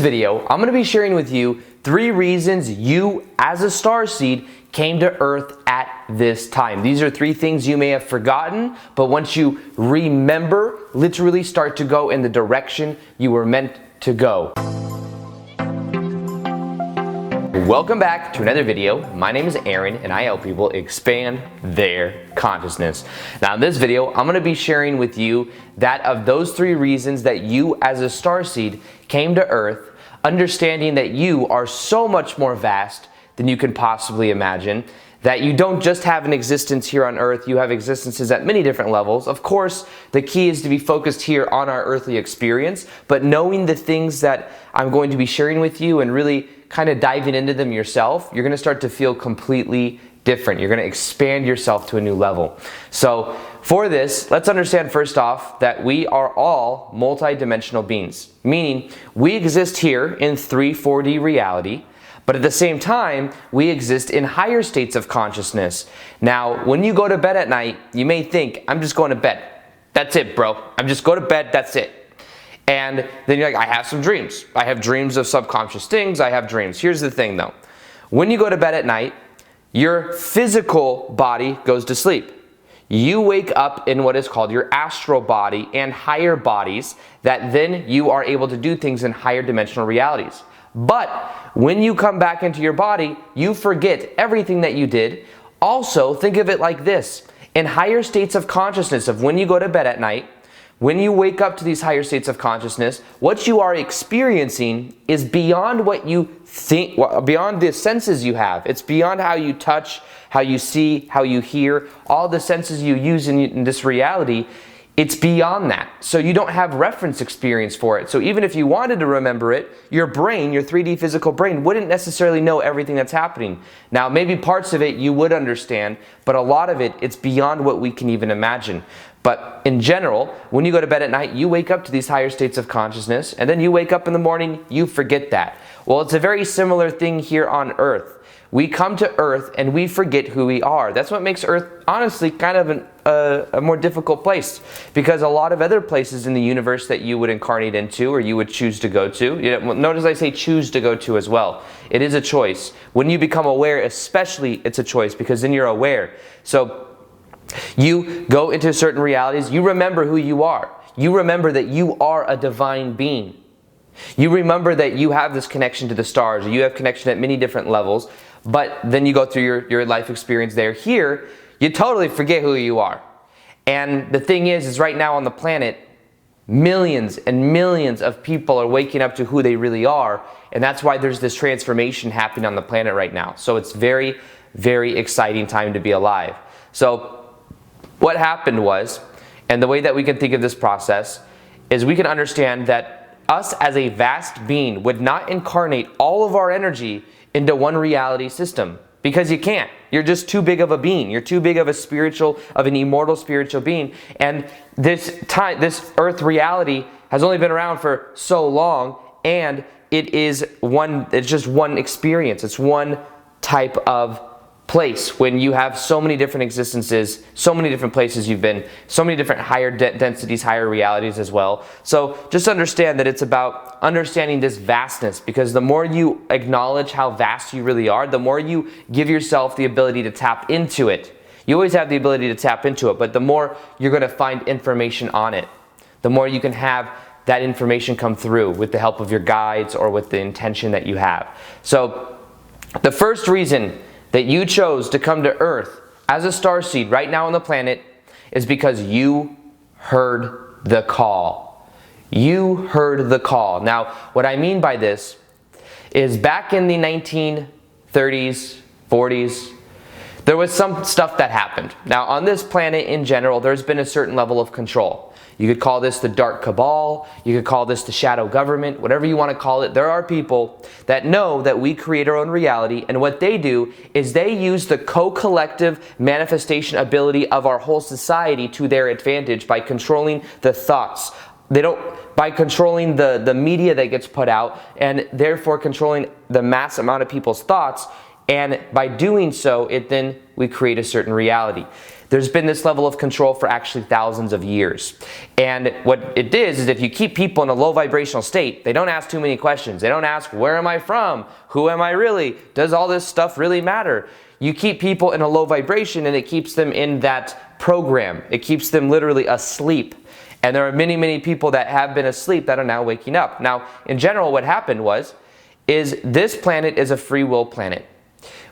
video, I'm going to be sharing with you 3 reasons you, as a starseed, came to Earth at this time. These are 3 things you may have forgotten, but once you remember, literally start to go in the direction you were meant to go. Welcome back to another video. My name is Aaron and I help people expand their consciousness. Now in this video, I'm going to be sharing with you that of those 3 reasons that you as a starseed came to Earth, understanding that you are so much more vast than you can possibly imagine, that you don't just have an existence here on Earth, you have existences at many different levels. Of course, the key is to be focused here on our earthly experience, but knowing the things that I'm going to be sharing with you and really kind of diving into them yourself, you're going to start to feel completely different. You're going to expand yourself to a new level. So for this, let's understand first off that we are all multi-dimensional beings, meaning we exist here in 3-4D reality, but at the same time, we exist in higher states of consciousness. Now, when you go to bed at night, you may think, I'm just going to bed. That's it, bro. I'm just going to bed, that's it. And then you're like, I have some dreams. I have dreams of subconscious things. I have dreams. Here's the thing though. When you go to bed at night, your physical body goes to sleep. You wake up in what is called your astral body and higher bodies that then you are able to do things in higher dimensional realities. But when you come back into your body, you forget everything that you did. Also, think of it like this. In higher states of consciousness of when you go to bed at night, when you wake up to these higher states of consciousness, what you are experiencing is beyond what you think, beyond the senses you have. It's beyond how you touch, how you see, how you hear, all the senses you use in this reality. It's beyond that. So you don't have reference experience for it. So even if you wanted to remember it, your brain, your 3D physical brain, wouldn't necessarily know everything that's happening. Now, maybe parts of it you would understand, but a lot of it, it's beyond what we can even imagine. But in general, when you go to bed at night, you wake up to these higher states of consciousness, and then you wake up in the morning, you forget that. Well, it's a very similar thing here on Earth. We come to Earth and we forget who we are. That's what makes Earth, honestly, kind of a more difficult place, because a lot of other places in the universe that you would incarnate into or you would choose to go to, notice I say choose to go to as well. It is a choice. When you become aware, especially, it's a choice, because then you're aware. So you go into certain realities, you remember who you are. You remember that you are a divine being. You remember that you have this connection to the stars, or you have connection at many different levels, but then you go through your life experience there. Here, you totally forget who you are. And the thing is right now on the planet, millions and millions of people are waking up to who they really are, and that's why there's this transformation happening on the planet right now. So it's very, very exciting time to be alive. So what happened was, and the way that we can think of this process, is we can understand that us as a vast being would not incarnate all of our energy into one reality system, because you can't. You're just too big of a being. You're too big of an immortal spiritual being. And this Earth reality has only been around for so long, and it's just one experience. It's one type of place when you have so many different existences, so many different places you've been, so many different higher densities, higher realities as well. So just understand that it's about understanding this vastness, because the more you acknowledge how vast you really are, the more you give yourself the ability to tap into it. You always have the ability to tap into it, but the more you're going to find information on it, the more you can have that information come through with the help of your guides or with the intention that you have. So the first reason that you chose to come to Earth as a starseed right now on the planet is because you heard the call. You heard the call. Now, what I mean by this is back in the 1930s, 40s, there was some stuff that happened. Now, on this planet in general, there's been a certain level of control. You could call this the dark cabal, you could call this the shadow government, whatever you want to call it. There are people that know that we create our own reality, and what they do is they use the co-collective manifestation ability of our whole society to their advantage by controlling the thoughts. By controlling the media that gets put out, and therefore controlling the mass amount of people's thoughts. and by doing so, we create a certain reality. There's been this level of control for actually thousands of years. And what it is if you keep people in a low vibrational state, they don't ask too many questions. They don't ask, where am I from? Who am I really? Does all this stuff really matter? You keep people in a low vibration and it keeps them in that program. It keeps them literally asleep. And there are many, many people that have been asleep that are now waking up. Now, in general, what happened is this planet is a free will planet,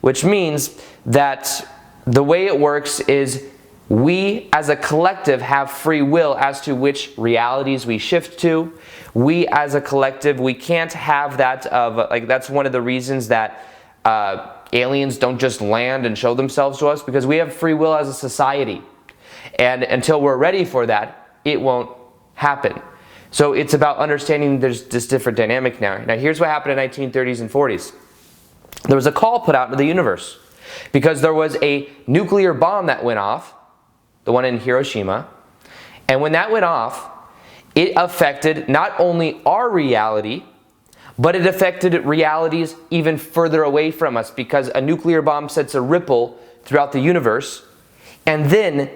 which means that the way it works is we as a collective have free will as to which realities we shift to. We as a collective, we can't have that of, like, that's one of the reasons that aliens don't just land and show themselves to us, because we have free will as a society. And until we're ready for that, it won't happen. So it's about understanding there's this different dynamic now. Now here's what happened in the 1930s and 40s. There was a call put out into the universe because there was a nuclear bomb that went off, the one in Hiroshima. And when that went off, it affected not only our reality, but it affected realities even further away from us, because a nuclear bomb sets a ripple throughout the universe. And then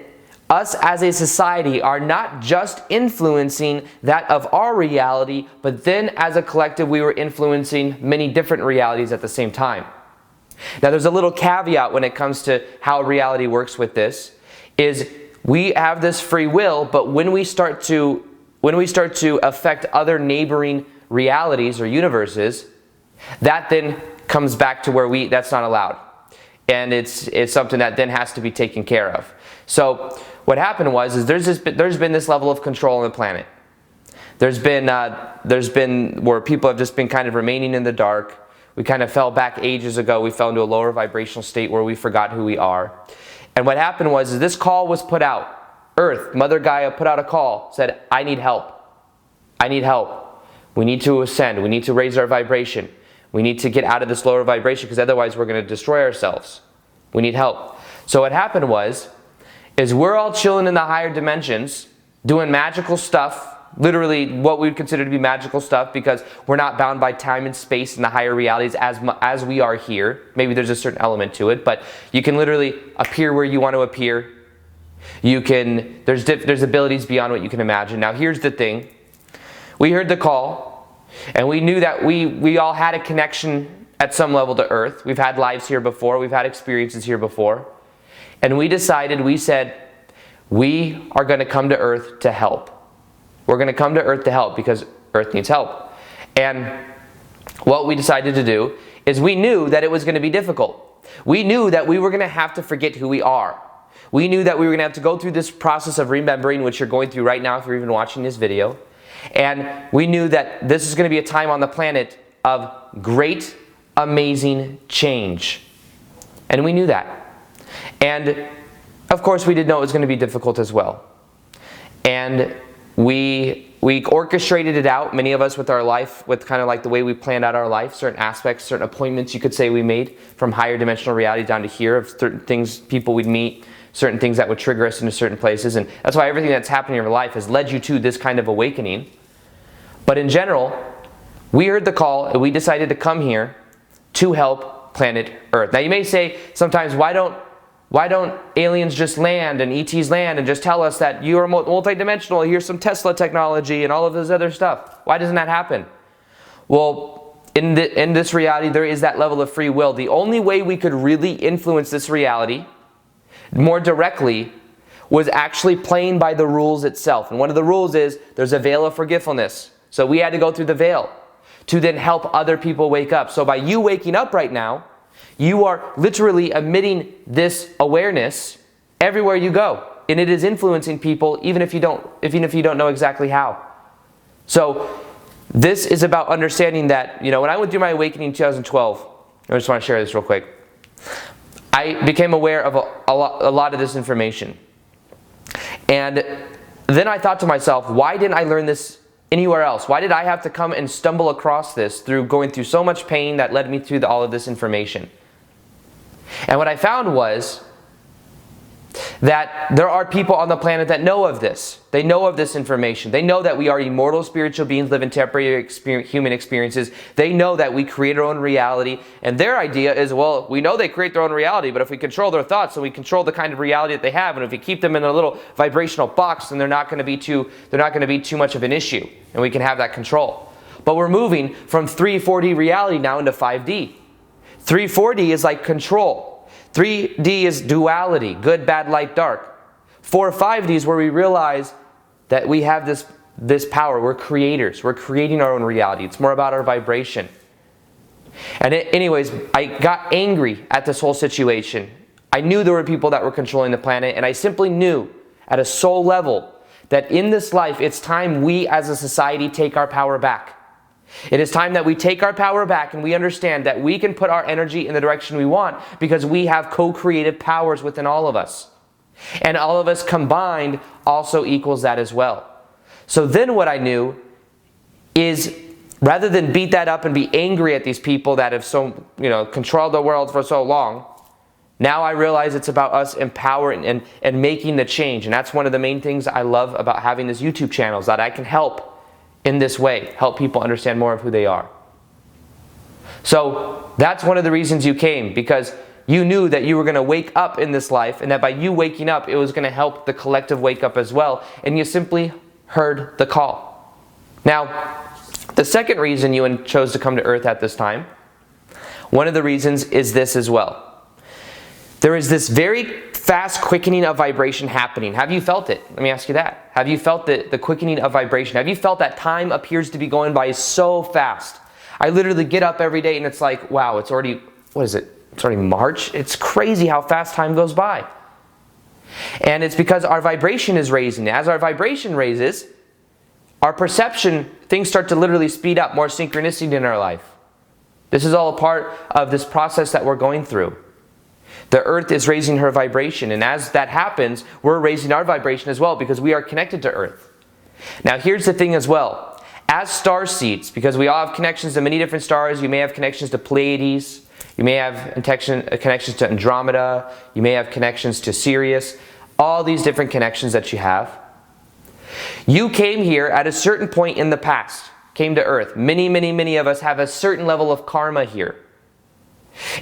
us as a society are not just influencing that of our reality, but then as a collective we were influencing many different realities at the same time. Now there's a little caveat when it comes to how reality works with this, is we have this free will, but when we start to affect other neighboring realities or universes, that then comes back to where that's not allowed. And it's something that then has to be taken care of. So what happened is there's been this level of control on the planet. There's been where people have just been kind of remaining in the dark. We kind of fell back ages ago. We fell into a lower vibrational state where we forgot who we are. And what happened is this call was put out. Earth, Mother Gaia put out a call, said, I need help. I need help. We need to ascend. We need to raise our vibration. We need to get out of this lower vibration, because otherwise we're going to destroy ourselves. We need help. So what happened is we're all chilling in the higher dimensions, doing magical stuff, literally what we would consider to be magical stuff, because we're not bound by time and space in the higher realities as we are here. Maybe there's a certain element to it, but you can literally appear where you want to appear. There's abilities beyond what you can imagine. Now here's the thing. We heard the call, and we knew that we all had a connection at some level to Earth. We've had lives here before. We've had experiences here before. And we said, we are going to come to Earth to help. We're going to come to Earth to help because Earth needs help. And what we decided to do is we knew that it was going to be difficult. We knew that we were going to have to forget who we are. We knew that we were going to have to go through this process of remembering, which you're going through right now if you're even watching this video. And we knew that this is going to be a time on the planet of great, amazing change. And we knew that. And of course we did know it was going to be difficult as well. And we orchestrated it out, many of us with our life, with kind of like the way we planned out our life, certain aspects, certain appointments you could say we made from higher dimensional reality down to here, of certain things, people we'd meet, certain things that would trigger us into certain places. And that's why everything that's happening in your life has led you to this kind of awakening. But in general, we heard the call and we decided to come here to help planet Earth. Now you may say sometimes, why don't aliens just land and ETs land and just tell us that you are multidimensional, here's some Tesla technology and all of this other stuff? Why doesn't that happen? Well, in this reality, there is that level of free will. The only way we could really influence this reality more directly was actually playing by the rules itself. And one of the rules is there's a veil of forgetfulness. So we had to go through the veil to then help other people wake up. So by you waking up right now, you are literally emitting this awareness everywhere you go, and it is influencing people even if you don't know exactly how. So this is about understanding that, you know, when I went through my awakening in 2012, I just want to share this real quick. I became aware of a lot of this information. And then I thought to myself, why didn't I learn this anywhere else? Why did I have to come and stumble across this through going through so much pain that led me through all of this information? And what I found was that there are people on the planet that know of this. They know of this information. They know that we are immortal spiritual beings living temporary human experiences. They know that we create our own reality. And their idea is, well, we know they create their own reality, but if we control their thoughts and we control the kind of reality that they have, and if we keep them in a little vibrational box, then they're not going to be too much of an issue, and we can have that control. But we're moving from 4D reality now into 5D. 4D is like control. 3D is duality, good, bad, light, dark. 5D is where we realize that we have this power. We're creators. We're creating our own reality. It's more about our vibration. And anyways, I got angry at this whole situation. I knew there were people that were controlling the planet, and I simply knew at a soul level that in this life, it's time we as a society take our power back. It is time that we take our power back and we understand that we can put our energy in the direction we want because we have co-creative powers within all of us. And all of us combined also equals that as well. So then what I knew is, rather than beat that up and be angry at these people that have controlled the world for so long, now I realize it's about us empowering and making the change. And that's one of the main things I love about having this YouTube channel, is that I can help in this way, help people understand more of who they are. So that's one of the reasons you came, because you knew that you were going to wake up in this life, and that by you waking up, it was going to help the collective wake up as well, and you simply heard the call. Now, the second reason you chose to come to Earth at this time, one of the reasons is this as well. There is this very fast quickening of vibration happening. Have you felt it? Let me ask you that. Have you felt the quickening of vibration? Have you felt that time appears to be going by so fast? I literally get up every day and it's like, wow, it's already, what is it? It's already March. It's crazy how fast time goes by. And it's because our vibration is raising. As our vibration raises, our perception, things start to literally speed up, more synchronicity in our life. This is all a part of this process that we're going through. The Earth is raising her vibration, and as that happens, we're raising our vibration as well because we are connected to Earth. Now here's the thing as well. As starseeds, because we all have connections to many different stars, you may have connections to Pleiades, you may have connections to Andromeda, you may have connections to Sirius, all these different connections that you have. You came here at a certain point in the past, came to Earth. Many of us have a certain level of karma here.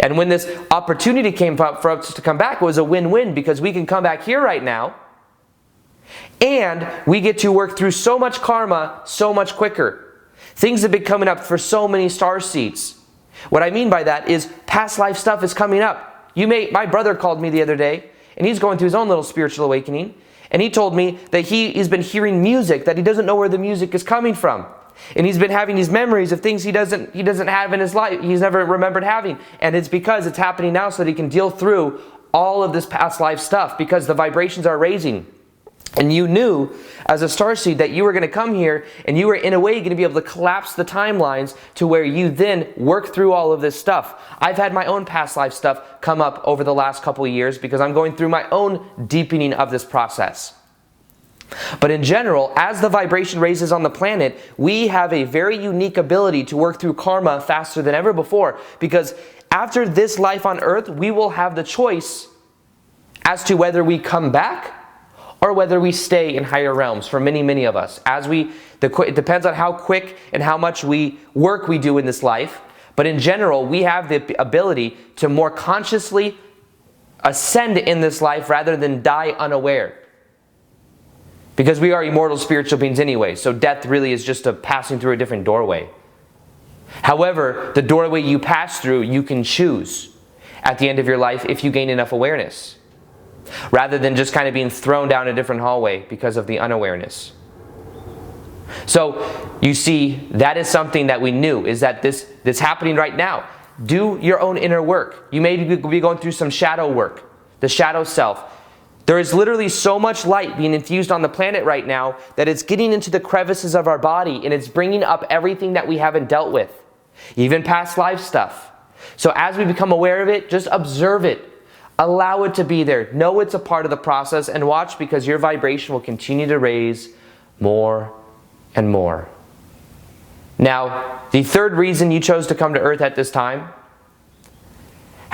And when this opportunity came up for us to come back, it was a win-win, because we can come back here right now and we get to work through so much karma so much quicker. Things have been coming up for so many starseeds. What I mean by that is past life stuff is coming up. My brother called me the other day, and he's going through his own little spiritual awakening, and he told me that he's been hearing music that he doesn't know where the music is coming from. And he's been having these memories of things he doesn't have in his life, he's never remembered having. And it's because it's happening now so that he can deal through all of this past life stuff, because the vibrations are raising. And you knew as a starseed that you were going to come here, and you were in a way going to be able to collapse the timelines to where you then work through all of this stuff. I've had my own past life stuff come up over the last couple of years because I'm going through my own deepening of this process. But in general, as the vibration raises on the planet, we have a very unique ability to work through karma faster than ever before, because after this life on Earth, we will have the choice as to whether we come back or whether we stay in higher realms. For many of us, it depends on how quick and how much work we do in this life, but in general, we have the ability to more consciously ascend in this life rather than die unaware. Because we are immortal spiritual beings anyway, so death really is just passing through a different doorway. However, the doorway you pass through, you can choose at the end of your life if you gain enough awareness, rather than just kind of being thrown down a different hallway because of the unawareness. So you see, that is something that we knew, is that this happening right now. Do your own inner work. You may be going through some shadow work, the shadow self. There is literally so much light being infused on the planet right now that it's getting into the crevices of our body, and it's bringing up everything that we haven't dealt with, even past life stuff. So as we become aware of it, just observe it. Allow it to be there. Know it's a part of the process, and watch, because your vibration will continue to raise more and more. Now, the third reason you chose to come to Earth at this time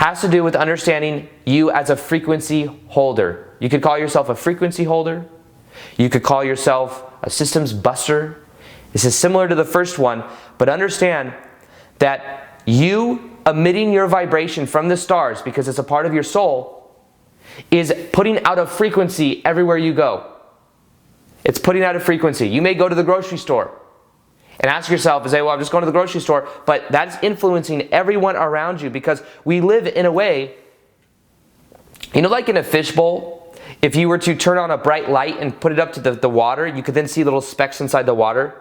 has to do with understanding you as a frequency holder. You could call yourself a frequency holder. You could call yourself a systems buster. This is similar to the first one, but understand that you emitting your vibration from the stars, because it's a part of your soul, is putting out a frequency everywhere you go. It's putting out a frequency. You may go to the grocery store and ask yourself and say, well, I'm just going to the grocery store, but that's influencing everyone around you, because we live in a way, you know, like in a fishbowl, if you were to turn on a bright light and put it up to the water, you could then see little specks inside the water.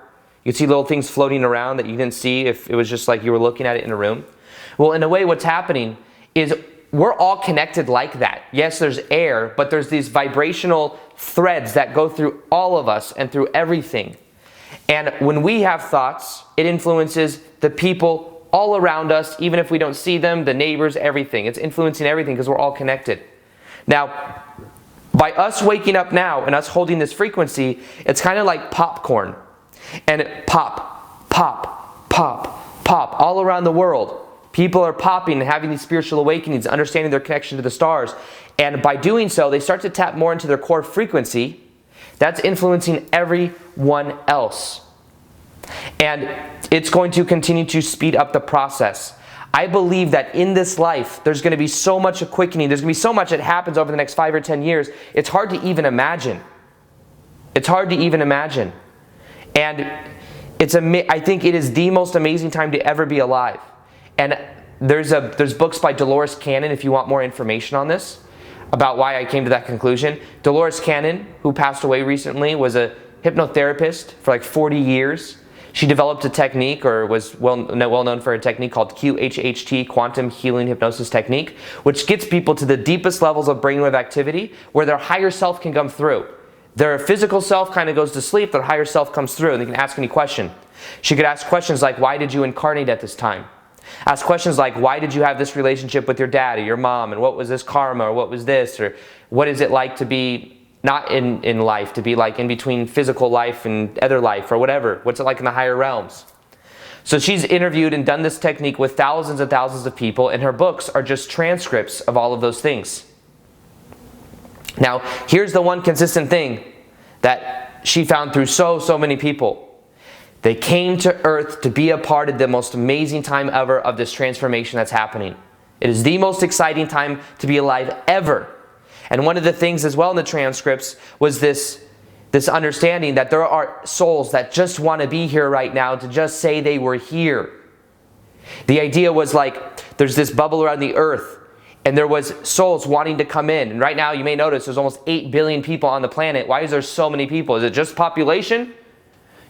You could see little things floating around that you didn't see if it was just like you were looking at it in a room. Well, in a way, what's happening is we're all connected like that. Yes, there's air, but there's these vibrational threads that go through all of us and through everything. And when we have thoughts, it influences the people all around us, even if we don't see them, the neighbors, everything. It's influencing everything because we're all connected. Now, by us waking up now and us holding this frequency, it's kind of like popcorn. And it pop, pop, pop, pop all around the world. People are popping and having these spiritual awakenings, understanding their connection to the stars. And by doing so, they start to tap more into their core frequency. That's influencing everyone else. And it's going to continue to speed up the process. I believe that in this life, there's going to be so much quickening. There's going to be so much that happens over the next 5 or 10 years. It's hard to even imagine. It's hard to even imagine. And I think it is the most amazing time to ever be alive. And there's books by Dolores Cannon if you want more information on this, about why I came to that conclusion. Dolores Cannon, who passed away recently, was a hypnotherapist for like 40 years. She developed a technique, or was well known for a technique called QHHT, Quantum Healing Hypnosis Technique, which gets people to the deepest levels of brainwave activity where their higher self can come through. Their physical self kind of goes to sleep, their higher self comes through, and they can ask any question. She could ask questions like, why did you incarnate at this time? Ask questions like, why did you have this relationship with your dad or your mom, and what was this karma, or what was this, or what is it like to be not in life, to be like in between physical life and other life, or whatever. What's it like in the higher realms? So she's interviewed and done this technique with thousands and thousands of people, and her books are just transcripts of all of those things. Now, here's the one consistent thing that she found through so many people. They came to Earth to be a part of the most amazing time ever of this transformation that's happening. It is the most exciting time to be alive ever. And one of the things as well in the transcripts was this understanding that there are souls that just want to be here right now to just say they were here. The idea was like there's this bubble around the Earth, and there was souls wanting to come in. And right now you may notice there's almost 8 billion people on the planet. Why is there so many people? Is it just population?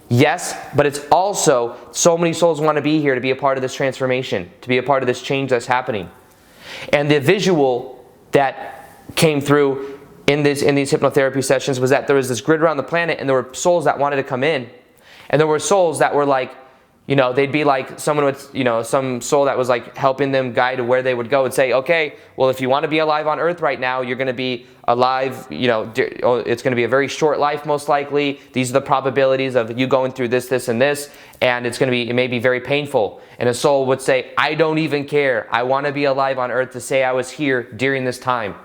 Yes, but it's also so many souls want to be here to be a part of this transformation, to be a part of this change that's happening. And the visual that came through in these hypnotherapy sessions was that there was this grid around the planet, and there were souls that wanted to come in. And there were souls that were like, you know, they'd be like someone with, you know, some soul that was like helping them guide to where they would go and say, okay, well, if you want to be alive on Earth right now, you're going to be alive, you know, it's going to be a very short life most likely. These are the probabilities of you going through this, this, and this, and it may be very painful. And a soul would say, I don't even care. I want to be alive on Earth to say I was here during this time.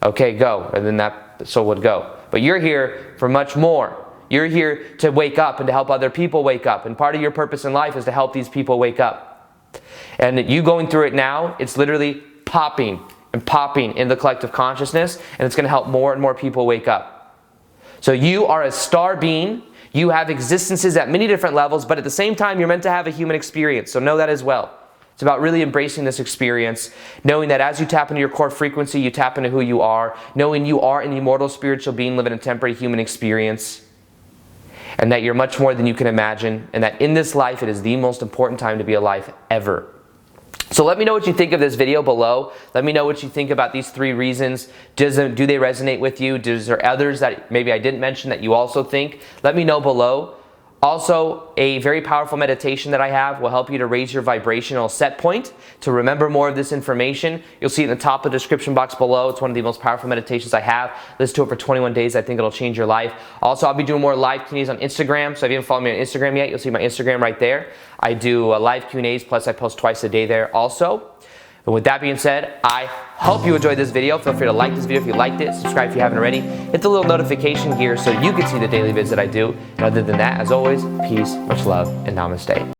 Okay, go. And then that soul would go. But you're here for much more. You're here to wake up and to help other people wake up. And part of your purpose in life is to help these people wake up. And you going through it now, it's literally popping and popping in the collective consciousness, and it's going to help more and more people wake up. So you are a star being. You have existences at many different levels, but at the same time, you're meant to have a human experience. So know that as well. It's about really embracing this experience, knowing that as you tap into your core frequency, you tap into who you are, knowing you are an immortal spiritual being living a temporary human experience, and that you're much more than you can imagine, and that in this life, it is the most important time to be alive ever. So let me know what you think of this video below. Let me know what you think about these 3 reasons. Do they resonate with you? Is there others that maybe I didn't mention that you also think? Let me know below. Also, a very powerful meditation that I have will help you to raise your vibrational set point to remember more of this information. You'll see it in the top of the description box below. It's one of the most powerful meditations I have. Listen to it for 21 days. I think it'll change your life. Also, I'll be doing more live Q&As on Instagram. So if you haven't followed me on Instagram yet, you'll see my Instagram right there. I do live Q&As, plus I post twice a day there also. And with that being said, I hope you enjoyed this video. Feel free to like this video if you liked it, subscribe if you haven't already, hit the little notification here so you can see the daily vids that I do. And other than that, as always, peace, much love, and namaste.